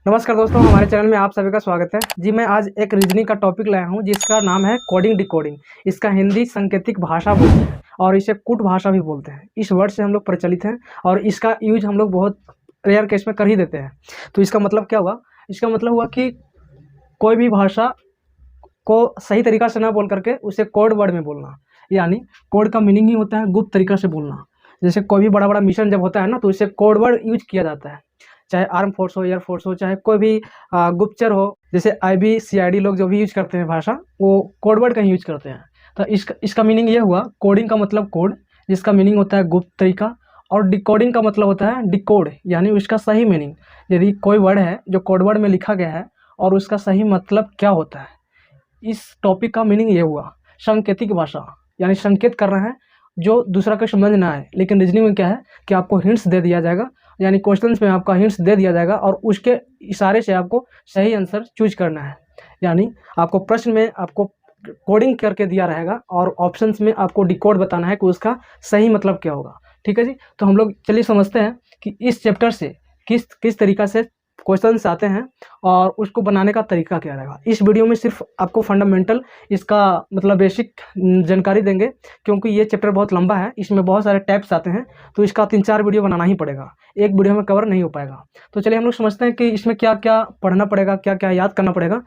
नमस्कार दोस्तों, हमारे चैनल में आप सभी का स्वागत है। जी, मैं आज एक रीजनिंग का टॉपिक लाया हूँ जिसका नाम है कोडिंग डिकोडिंग। इसका हिंदी सांकेतिक भाषा बोलते हैं और इसे कूट भाषा भी बोलते हैं। इस वर्ड से हम लोग प्रचलित हैं और इसका यूज हम लोग बहुत रेयर केस में कर ही देते हैं। तो इसका मतलब क्या हुआ? इसका मतलब हुआ कि कोई भी भाषा को सही तरीका से ना बोल करके उसे कोड वर्ड में बोलना, यानी कोड का मीनिंग ही होता है गुप्त तरीका से बोलना। जैसे कोई भी बड़ा बड़ा मिशन जब होता है ना, तो इसे कोड वर्ड यूज किया जाता है। चाहे आर्म फोर्स हो, एयर फोर्स हो, चाहे कोई भी गुप्तचर हो, जैसे IB CID लोग जो भी यूज करते हैं भाषा, वो कोड वर्ड का ही यूज करते हैं। तो इसका मीनिंग ये हुआ, कोडिंग का मतलब कोड, जिसका मीनिंग होता है गुप्त तरीका, और डिकोडिंग का मतलब होता है डिकोड, यानी उसका सही मीनिंग। यदि कोई वर्ड है जो कोड वर्ड में लिखा गया है और उसका सही मतलब क्या होता है। इस टॉपिक का मीनिंग ये हुआ सांकेतिक भाषा, यानी संकेत कर रहे हैं जो दूसरा को समझ ना आए। लेकिन रीजनिंग में क्या है कि आपको हिंट्स दे दिया जाएगा, यानी क्वेश्चंस में आपका हिंट्स दे दिया जाएगा और उसके इशारे से आपको सही आंसर चूज करना है। यानी आपको प्रश्न में आपको कोडिंग करके दिया रहेगा और ऑप्शंस में आपको डिकोड बताना है कि उसका सही मतलब क्या होगा। ठीक है जी, तो हम लोग चलिए समझते हैं कि इस चैप्टर से किस तरीका से क्वेश्चंस आते हैं और उसको बनाने का तरीका क्या रहेगा। इस वीडियो में सिर्फ आपको फंडामेंटल, इसका मतलब बेसिक जानकारी देंगे, क्योंकि ये चैप्टर बहुत लंबा है, इसमें बहुत सारे टाइप्स आते हैं, तो इसका 3-4 वीडियो बनाना ही पड़ेगा, एक वीडियो में कवर नहीं हो पाएगा। तो चलिए हम लोग समझते हैं कि इसमें क्या क्या पढ़ना पड़ेगा, क्या क्या याद करना पड़ेगा।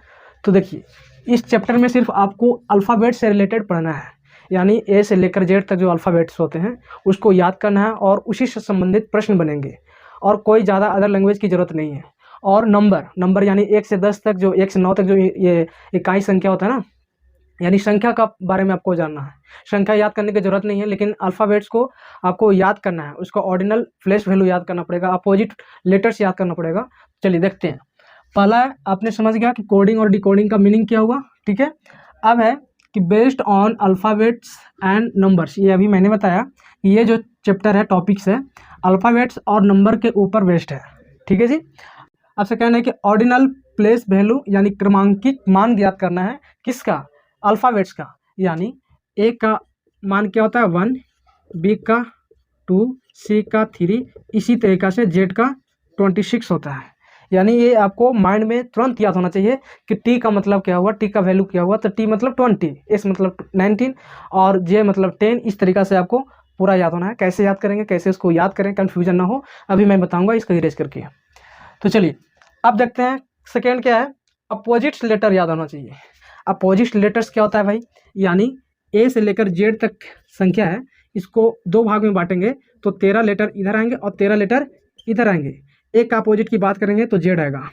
तो देखिए, इस चैप्टर में सिर्फ आपको अल्फ़ाबेट से रिलेटेड पढ़ना है, यानी A से लेकर Z तक जो अल्फ़ाबेट्स होते हैं उसको याद करना है और उसी से संबंधित प्रश्न बनेंगे, और कोई ज़्यादा अदर लैंग्वेज की ज़रूरत नहीं है। और नंबर यानी 1 से 10 तक, जो 1 से 9 तक जो ये इकाई संख्या होता है ना, यानी संख्या का बारे में आपको जानना है। संख्या याद करने की ज़रूरत नहीं है, लेकिन अल्फ़ाबेट्स को आपको याद करना है, उसका ऑर्डिनल प्लेस वैल्यू याद करना पड़ेगा, अपोजिट लेटर्स याद करना पड़ेगा। चलिए देखते हैं। पहला आपने समझ गया कि कोडिंग और डिकोडिंग का मीनिंग क्या हुआ, ठीक है। अब है कि based on alphabets and numbers, ये अभी मैंने बताया कि ये जो चैप्टर है, टॉपिक्स है, अल्फ़ाबेट्स और नंबर के ऊपर बेस्ड है। ठीक है जी। आपसे कहना है कि ऑर्डिनल प्लेस वैल्यू, यानी क्रमांकित मान ज्ञात करना है। किसका? अल्फ़ाबेट्स का। यानी A का मान क्या होता है 1, B का 2, C का 3, इसी तरीक़ा से Z का 26 होता है। यानी ये आपको माइंड में तुरंत याद होना चाहिए कि T का मतलब क्या हुआ, T का वैल्यू क्या हुआ। तो T मतलब 20, S मतलब 19 और J मतलब 10। इस तरीक़ा से आपको पूरा याद होना है। कैसे याद करेंगे, कैसे इसको याद करें, कन्फ्यूजन ना हो, अभी मैं बताऊँगा इसको इरेज करके। तो चलिए अब देखते हैं। सेकेंड क्या है? अपोजिट लेटर याद होना चाहिए। अपोजिट लेटर्स क्या होता है भाई? यानी A से लेकर Z तक संख्या है, इसको 2 भाग में बांटेंगे तो 13 लेटर इधर आएंगे और 13 लेटर इधर आएंगे। A का अपोजिट की बात करेंगे तो Z आएगा।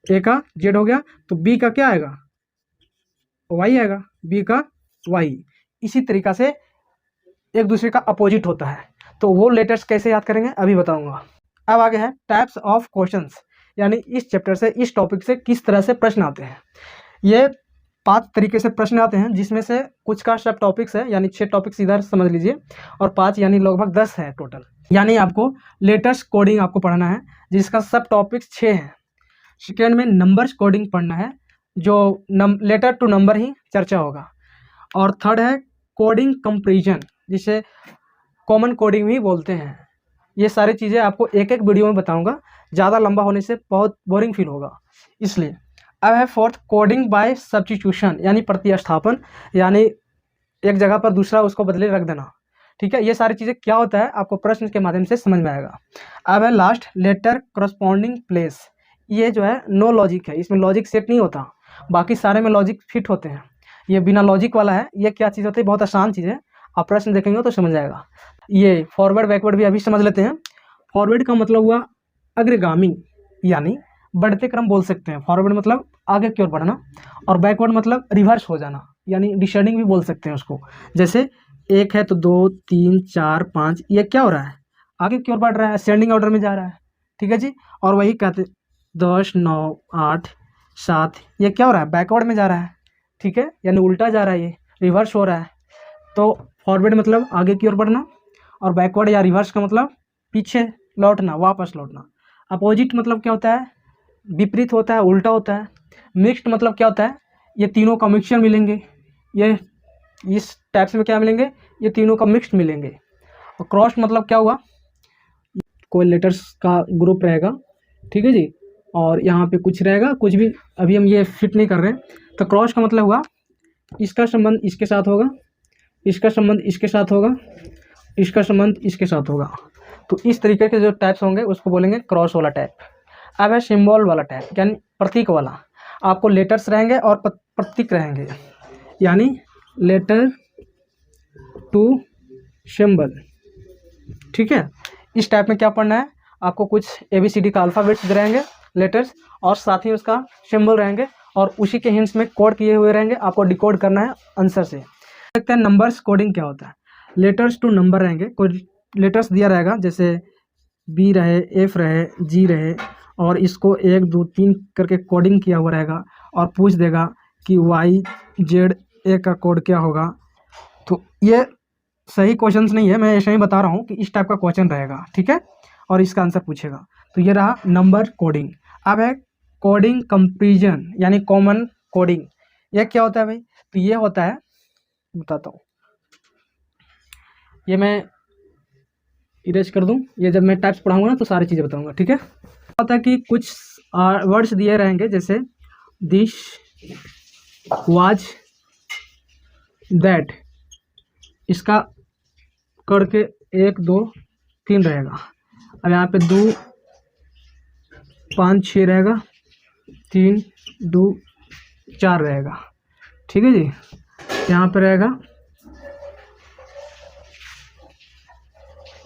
A का Z हो गया, तो B का क्या आएगा? Y आएगा, B का Y। इसी तरीक़ा से एक दूसरे का अपोजिट होता है। तो वो लेटर्स कैसे याद करेंगे अभी बताऊंगा। अब आगे है टाइप्स ऑफ क्वेश्चंस, यानी इस चैप्टर से, इस टॉपिक से किस तरह से प्रश्न आते हैं। ये 5 तरीके से प्रश्न आते हैं, जिसमें से कुछ का सब टॉपिक्स है, यानी 6 टॉपिक्स इधर समझ लीजिए, और 5 यानी लगभग 10 है टोटल। यानी आपको लेटर्स कोडिंग आपको पढ़ना है, जिसका सब टॉपिक्स 6 हैं। सेकेंड में नंबर्स कोडिंग पढ़ना है, जो लेटर टू नंबर ही चर्चा होगा। और थर्ड है कोडिंग कंपैरिजन, जिसे कॉमन कोडिंग भी बोलते हैं। ये सारी चीज़ें आपको एक एक वीडियो में बताऊंगा, ज़्यादा लंबा होने से बहुत बोरिंग फील होगा, इसलिए। अब है फोर्थ कोडिंग बाय सब्स्टिट्यूशन, यानी प्रतिस्थापन, यानी एक जगह पर दूसरा उसको बदले रख देना। ठीक है, ये सारी चीज़ें क्या होता है आपको प्रश्न के माध्यम से समझ में आएगा। अब है लास्ट लेटर करस्पॉन्डिंग प्लेस। ये जो है नो लॉजिक है, इसमें लॉजिक सेट नहीं होता, बाकी सारे में लॉजिक फिट होते हैं। ये बिना लॉजिक वाला है। ये क्या चीज़ होती है? बहुत आसान चीज़ है, आप प्रश्न देखेंगे तो समझ आएगा। ये फॉरवर्ड बैकवर्ड भी अभी समझ लेते हैं। फॉरवर्ड का मतलब हुआ अग्रगामी, यानी बढ़ते क्रम बोल सकते हैं। फॉरवर्ड मतलब आगे की ओर बढ़ना, और बैकवर्ड मतलब रिवर्स हो जाना, यानी डिसेंडिंग भी बोल सकते हैं उसको। जैसे 1 है तो 2, 3, 4, 5, ये क्या हो रहा है? आगे की ओर बढ़ रहा है, असेंडिंग ऑर्डर में जा रहा है। ठीक है जी। और वही कहते 10, 9, 8, 7, ये क्या हो रहा है? बैकवर्ड में जा रहा है। ठीक है, यानी उल्टा जा रहा है, ये रिवर्स हो रहा है। तो फॉरवर्ड मतलब आगे की ओर बढ़ना, और बैकवर्ड या रिवर्स का मतलब पीछे लौटना, वापस लौटना। अपोजिट मतलब क्या होता है? विपरीत होता है, उल्टा होता है। मिक्स्ड मतलब क्या होता है? ये तीनों का मिक्सचर मिलेंगे। ये इस टाइप्स में क्या मिलेंगे? ये तीनों का मिक्स्ड मिलेंगे। और क्रॉस मतलब क्या हुआ? कोई लेटर्स का ग्रुप रहेगा, ठीक है जी, और यहाँ पे कुछ रहेगा, कुछ भी अभी हम ये फिट नहीं कर रहे हैं। तो क्रॉस का मतलब हुआ इसका संबंध इसके साथ होगा, इसका संबंध इसके साथ होगा, इसका संबंध इसके साथ होगा। तो इस तरीके के जो टाइप्स होंगे उसको बोलेंगे क्रॉस वाला टाइप। अब है सिंबल वाला टाइप, यानी प्रतीक वाला। आपको लेटर्स रहेंगे और प्रतीक रहेंगे, यानी लेटर टू सिंबल। ठीक है, इस टाइप में क्या पढ़ना है आपको, कुछ ABCD का अल्फ़ाबेट्स रहेंगे, लेटर्स, और साथ ही उसका सिंबल रहेंगे, और उसी के हिंट्स में कोड किए हुए रहेंगे। आपको डिकोड करना है आंसर से। देखते हैं नंबर्स कोडिंग क्या होता है। लेटर्स टू नंबर रहेंगे, कोई लेटर्स दिया रहेगा, जैसे B रहे, F रहे, G रहे, और इसको 1 2 3 करके कोडिंग किया हुआ रहेगा, और पूछ देगा कि YZA का कोड क्या होगा। तो ये सही क्वेश्चंस नहीं है, मैं ऐसे ही बता रहा हूँ कि इस टाइप का क्वेश्चन रहेगा। ठीक है, और इसका आंसर पूछेगा। तो ये रहा नंबर कोडिंग। अब है कोडिंग कंपैरिजन, यानी कॉमन कोडिंग। ये क्या होता है भाई? तो ये होता है, बताता हूँ, ये मैं इरेज कर दूँ, ये जब मैं टाइप्स पढ़ाऊँगा ना तो सारी चीज़ें बताऊँगा। ठीक है, होता है कि कुछ वर्ड्स दिए रहेंगे, जैसे दिस, वाज, दैट, इसका करके 1 2 3 रहेगा। अब यहाँ पे 2 5 6 रहेगा, 3 2 4 रहेगा। ठीक है जी, यहाँ पे रहेगा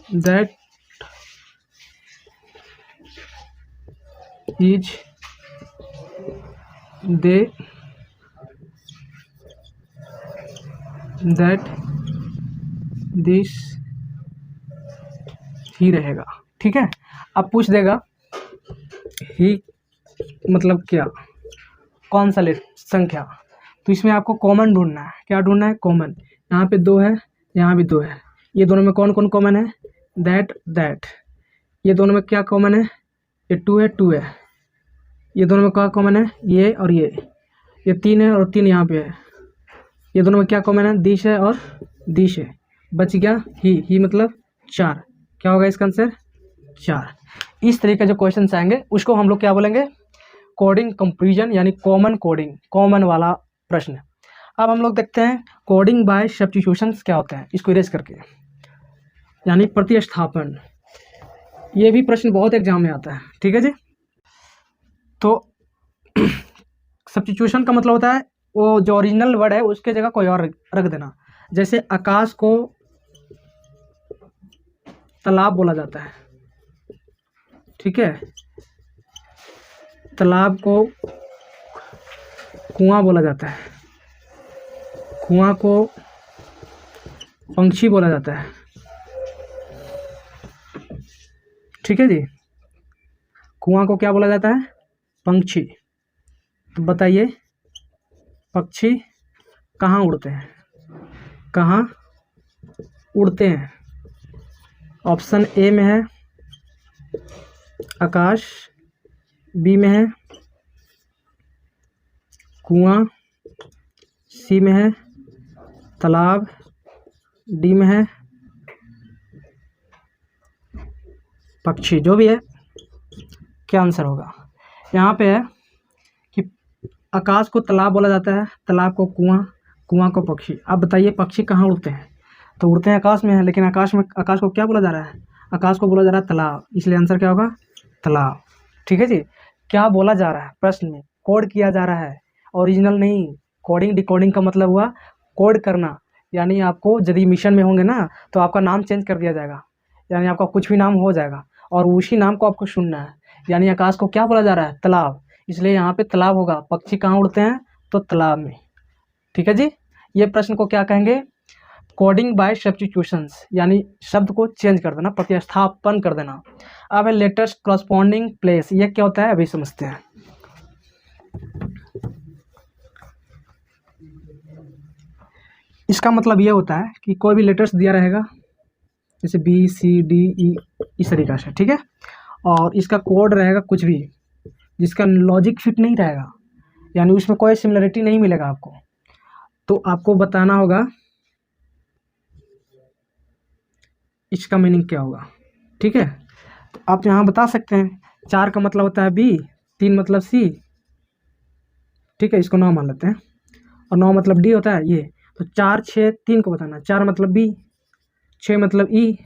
that is, they, that, this, ही रहेगा। ठीक है, अब पूछ देगा ही मतलब क्या, कौन सा संख्या। तो इसमें आपको कॉमन ढूंढना है। क्या ढूंढना है? कॉमन। यहाँ पे 2 है, यहाँ भी 2 है, ये दोनों में कौन कौन कॉमन है? That, that. ये दोनों में क्या कॉमन है? ये 2 है, 2 है। ये दोनों में क्या कॉमन है? ये और ये 3 है और 3 यहाँ पे है। ये दोनों में क्या कॉमन है? दिस है और दिस है। बच गया ही मतलब 4। क्या होगा इसका आंसर? 4। इस तरीके जो क्वेश्चन आएंगे उसको हम लोग क्या बोलेंगे? कोडिंग कंपैरिजन, यानी कॉमन कोडिंग, कॉमन वाला प्रश्न। अब हम लोग देखते हैं कोडिंग बाय सब्स्टिट्यूशन क्या होता है, इसको इरेज करके, यानी प्रतिस्थापन। ये भी प्रश्न बहुत एग्जाम में आता है। ठीक है जी, तो सब्स्टिट्यूशन का मतलब होता है वो जो ओरिजिनल वर्ड है उसके जगह कोई और रख देना। जैसे आकाश को तालाब बोला जाता है, ठीक है, तालाब को कुआं बोला जाता है, कुआं को पंछी बोला जाता है। ठीक है जी, कुआं को क्या बोला जाता है? पंछी। तो बताइए पक्षी कहाँ उड़ते हैं? कहाँ उड़ते हैं? ऑप्शन ए में है आकाश, बी में है कुआं, सी में है तालाब, डी में है पक्षी। जो भी है, क्या आंसर होगा? यहाँ पे है कि आकाश को तालाब बोला जाता है, तालाब को कुआं, कुआं को पक्षी। अब बताइए पक्षी कहाँ उड़ते हैं? तो उड़ते हैं आकाश में है, लेकिन आकाश को क्या बोला जा रहा है? आकाश को बोला जा रहा है तालाब, इसलिए आंसर क्या होगा? तालाब। ठीक है जी, क्या बोला जा रहा है प्रश्न में? कोड किया जा रहा है, ओरिजिनल नहीं। कोडिंग डिकोडिंग का मतलब हुआ कोड करना, यानी आपको यदि मिशन में होंगे ना तो आपका नाम चेंज कर दिया जाएगा, यानी आपका कुछ भी नाम हो जाएगा और उसी नाम को आपको सुनना है। यानी आकाश को क्या बोला जा रहा है? तालाब, इसलिए यहाँ पे तालाब होगा। पक्षी कहाँ उड़ते हैं? तो तालाब में। ठीक है जी, ये प्रश्न को क्या कहेंगे? कोडिंग बाय सब्स्टिट्यूशंस, यानी शब्द को चेंज कर देना, प्रतिस्थापन कर देना। अब है लेटर्स करस्पॉन्डिंग प्लेस। ये क्या होता है अभी समझते हैं। इसका मतलब ये होता है कि कोई भी लेटर्स दिया रहेगा, जैसे बी सी डी ई, इस तरीक़ा से, ठीक है, और इसका कोड रहेगा कुछ भी जिसका लॉजिक फिट नहीं रहेगा, यानी उसमें कोई सिमिलरिटी नहीं मिलेगा आपको, तो आपको बताना होगा इसका मीनिंग क्या होगा। ठीक है, तो आप यहाँ बता सकते हैं 4 का मतलब होता है बी, 3 मतलब सी, ठीक है, इसको 9 मान लेते हैं, और 9 मतलब डी होता है ये, तो 4 6 3 को बताना, 4 मतलब बी, 6 मतलब ई,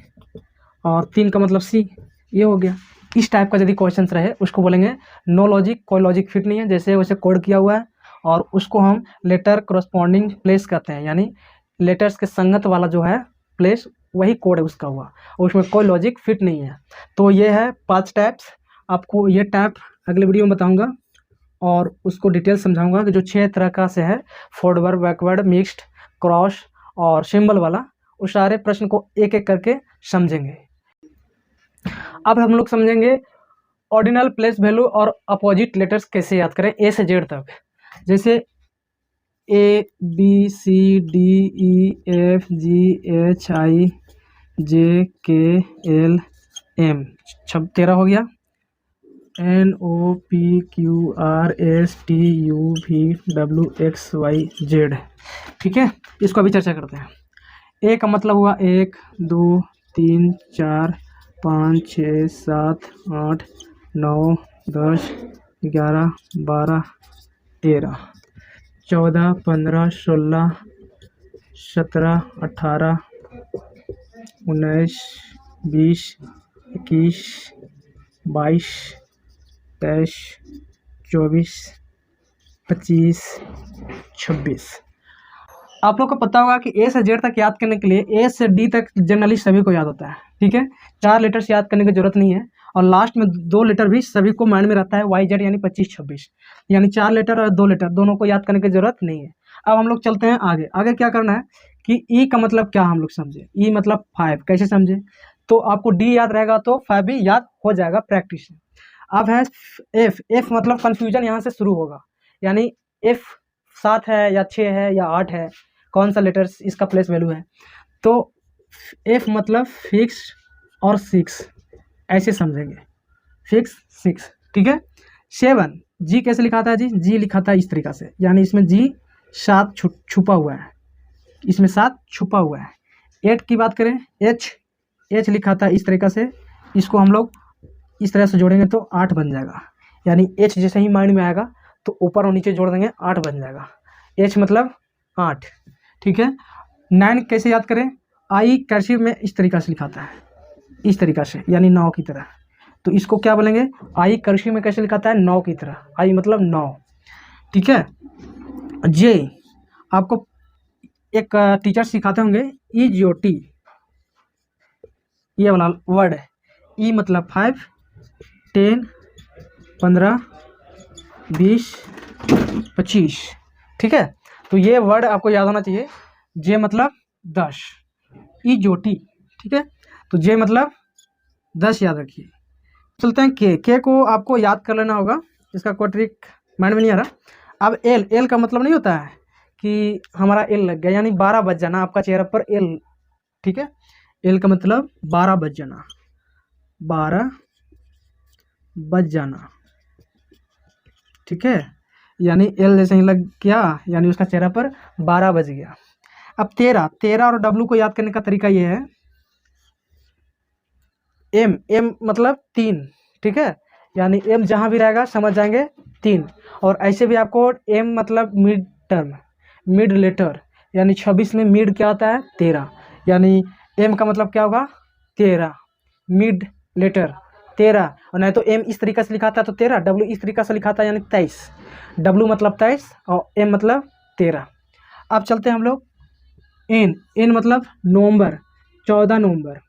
और 3 का मतलब सी, ये हो गया। इस टाइप का यदि क्वेश्चन रहे उसको बोलेंगे नो लॉजिक, कोई लॉजिक फिट नहीं है, जैसे वैसे कोड किया हुआ है, और उसको हम लेटर करस्पॉन्डिंग प्लेस कहते हैं, यानी लेटर्स के संगत वाला जो है प्लेस वही कोड है उसका हुआ, और उसमें कोई लॉजिक फिट नहीं है। तो ये है 5 टाइप्स, आपको ये टाइप अगले वीडियो में बताऊंगा, और उसको डिटेल समझाऊंगा कि जो 6 तरह का से है, फॉरवर्ड, बैकवर्ड, मिक्स्ड, क्रॉस और सिंबल वाला, उस सारे प्रश्न को एक एक करके समझेंगे। अब हम लोग समझेंगे ऑर्डिनल प्लेस वैल्यू और अपोजिट लेटर्स कैसे याद करें ए से जेड तक। जैसे A B C D E F G H I J K L M 13 हो गया, N O P Q R S T U V W X Y Z, ठीक है। इसको अभी चर्चा करते हैं। ए का मतलब हुआ 1 2 3 4 5 6 7 8 9 10 11 12 13 14 15 16 17 18 19 20 21 22 23 24 25 26। आप लोग को पता होगा कि ए से जेड तक याद करने के लिए ए से डी तक जनरली सभी को याद होता है, ठीक है। 4 लेटर्स याद करने की जरूरत नहीं है, और लास्ट में 2 लेटर भी सभी को माइंड में रहता है, वाई जेड यानी 25 26, यानी 4 लेटर और 2 लेटर दोनों को याद करने की जरूरत नहीं है। अब हम लोग चलते हैं आगे। आगे क्या करना है कि ई का मतलब क्या हम लोग समझे, ई मतलब 5 कैसे समझे, तो आपको डी याद रहेगा तो 5 भी याद हो जाएगा प्रैक्टिस से। अब है एफ, एफ मतलब कन्फ्यूजन यहाँ से शुरू होगा, यानी एफ 7 है या 6 है या 8 है, कौन सा लेटर्स इसका प्लेस वैल्यू है, तो एफ मतलब फिक्स और 6 ऐसे समझेंगे, फिक्स 6, ठीक है। 7 जी कैसे लिखा था जी, जी लिखा था इस तरीका से, यानी इसमें जी 7 छुपा हुआ है, इसमें 7 छुपा हुआ है। 8 की बात करें, एच, एच लिखा था इस तरीका से, इसको हम लोग इस तरह से जोड़ेंगे तो 8 बन जाएगा, यानी एच जैसे ही माइंड में आएगा तो ऊपर और नीचे जोड़ देंगे 8 बन जाएगा, एच मतलब 8, ठीक है। 9 कैसे याद करें, आई कर्सिव में इस तरीका से लिखाता है, इस तरीका से, यानी 9 की तरह, तो इसको क्या बोलेंगे, आई कर्सिव में कैसे लिखाता है, 9 की तरह, आई मतलब 9, ठीक है। जे आपको एक टीचर सिखाते होंगे, ई जी ओ टी, ये वाला वर्ड है, ई मतलब 5 10 15 20 25, ठीक है। तो ये वर्ड आपको याद होना चाहिए। जे मतलब 10, ई जो टी, ठीक है, तो जे मतलब 10 याद रखिए। चलते हैं के को आपको याद कर लेना होगा, इसका कोई ट्रिक माइंड में नहीं आ रहा। अब एल, एल का मतलब नहीं होता है कि हमारा एल लग गया, यानी 12 बज जाना आपका चेहरे पर एल, ठीक है। एल का मतलब 12 बज जाना, 12 बज जाना, ठीक है, यानी एल जैसे ही लग गया यानी उसका चेहरा पर 12 बज गया। अब 13, 13 और डब्लू को याद करने का तरीका ये है, एम, एम मतलब 3, ठीक है, यानी एम जहाँ भी रहेगा समझ जाएंगे 3, और ऐसे भी आपको एम मतलब मिड टर्म, मिड लेटर, यानी 26 में मिड क्या होता है 13, यानी एम का मतलब क्या होगा 13, मिड लेटर 13, और नहीं तो एम इस तरीका से लिखा था तो 13, डब्लू इस तरीका से लिखा था यानी 23, डब्लू मतलब 23 और एम मतलब 13। अब चलते हैं हम लोग एन, एन मतलब नवंबर, 14 नवंबर,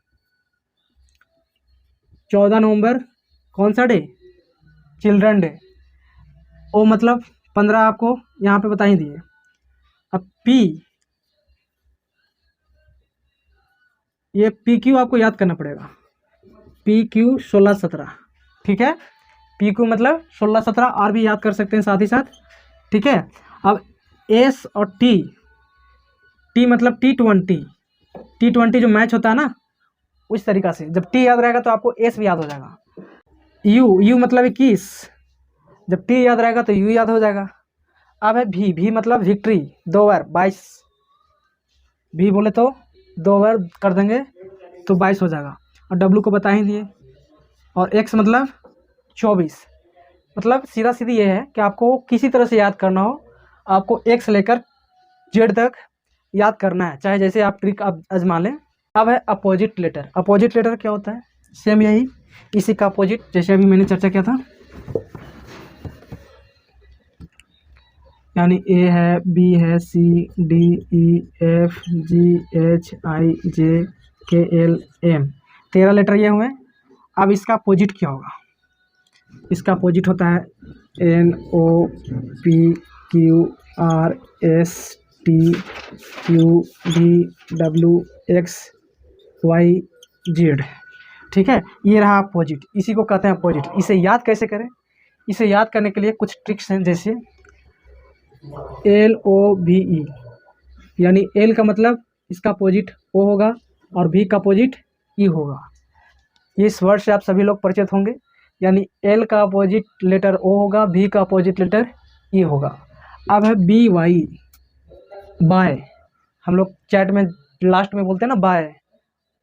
14 नवंबर कौन सा डे, चिल्ड्रन डे। ओ मतलब 15 आपको यहाँ पे बता ही दिए। अब पी, ये पी क्यू आपको याद करना पड़ेगा, पी क्यू 16 17, ठीक है, पी क्यू मतलब 16 17 और भी याद कर सकते हैं साथ ही साथ, ठीक है। अब एस और टी, टी मतलब T20, T20 जो मैच होता है ना उस तरीका से, जब टी याद रहेगा तो आपको एस भी याद हो जाएगा। यू, यू मतलब 21, जब टी याद रहेगा तो यू याद हो जाएगा। अब है भी, भी मतलब विक्ट्री, 2 बार 22, भी बोले तो 2 बार कर देंगे तो 22 हो जाएगा, और डब्लू को बता ही दिए। और एक्स मतलब 24, मतलब सीधा सीधी ये है कि आपको किसी तरह से याद करना हो, आपको एक से लेकर जेड तक याद करना है, चाहे जैसे आप ट्रिक आप आजमा लें। अब है अपोजिट लेटर। अपोजिट लेटर क्या होता है? सेम यही, इसी का अपोजिट, जैसे अभी मैंने चर्चा किया था, यानी ए है, बी है, सी, D, E, F, G, H, I, J, K, L, M, 13 letter ये हुए। अब इसका अपोजिट क्या होगा? इसका अपोजिट होता है N, O, P, Q, R, S, T, Q, D, W, X, Y, Z. ठीक है, ये रहा अपोजिट, इसी को कहते हैं अपोजिट। इसे याद कैसे करें? इसे याद करने के लिए कुछ ट्रिक्स हैं, जैसे LOVE, यानी एल का मतलब इसका अपोजिट ओ होगा और भी का अपोजिट ई होगा। इस वर्ड से आप सभी लोग परिचित होंगे, यानी एल का अपोजिट लेटर ओ होगा, भी का अपोजिट लेटर ई होगा। अब है BY, बाय, हम लोग चैट में लास्ट में बोलते हैं ना बाय।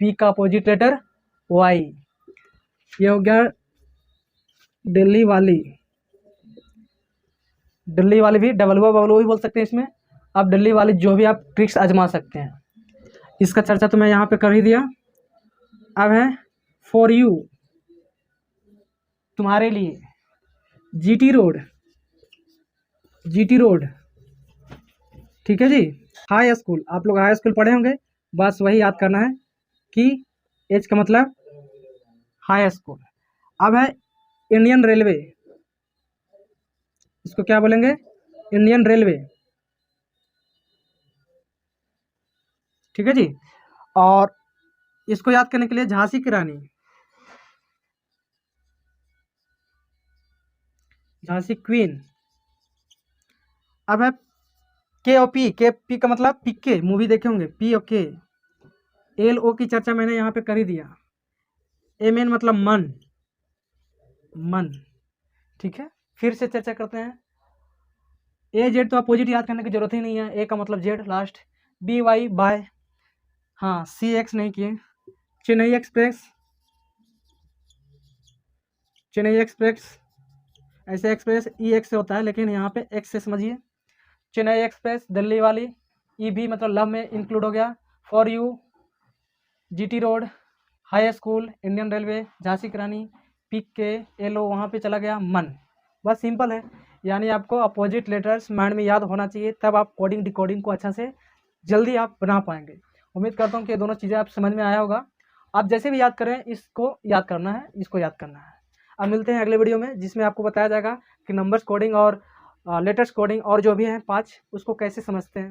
पी का अपोजिट लेटर वाई, ये हो गया दिल्ली वाली। दिल्ली वाली भी डबलुआ बबलुआ भी बोल सकते हैं इसमें। अब दिल्ली वाली जो भी आप ट्रिक्स आजमा सकते हैं, इसका चर्चा तो मैं यहाँ पे कर ही दिया। अब है फॉर यू, तुम्हारे लिए। GT रोड, GT रोड, ठीक है जी। हाई स्कूल, आप लोग हाई स्कूल पढ़े होंगे, बस वही याद करना है कि एच का मतलब हाई स्कूल। अब है इंडियन रेलवे, इसको क्या बोलेंगे? इंडियन रेलवे, ठीक है जी। और इसको याद करने के लिए झांसी की रानी, झांसी क्वीन। अब है KOP, KP का मतलब पिक्के, मूवी देखे होंगे, P और K। LO की चर्चा मैंने यहाँ पे कर ही दिया। MN मतलब मन, मन, ठीक है। फिर से चर्चा करते हैं। AZ तो अपोजिट याद करने की जरूरत ही नहीं है, A का मतलब जेड लास्ट। BY बाय, हाँ, CX नहीं किए। चेन्नई एक्सप्रेस, चेन्नई एक्सप्रेस, ऐसे एक्सप्रेस EX से होता है, लेकिन यहाँ पे X से समझिए। चेन्नई एक्सप्रेस, दिल्ली वाली। EB मतलब लव में इंक्लूड हो गया। For you, GT road, high school, Indian railway, Jhansi की रानी, PK, LO वहाँ पे चला गया मन। बस सिंपल है, यानी आपको अपोजिट लेटर्स माइंड में याद होना चाहिए, तब आप कोडिंग डिकोडिंग को अच्छा से जल्दी आप बना पाएंगे। उम्मीद करता हूँ कि ये दोनों चीज़ें आप समझ में आया होगा। आप जैसे भी याद करें, इसको याद करना है, इसको याद करना है। अब मिलते हैं अगले वीडियो में, जिसमें आपको बताया जाएगा कि नंबर्स कोडिंग और लेटर्स कोडिंग और जो भी हैं 5, उसको कैसे समझते हैं।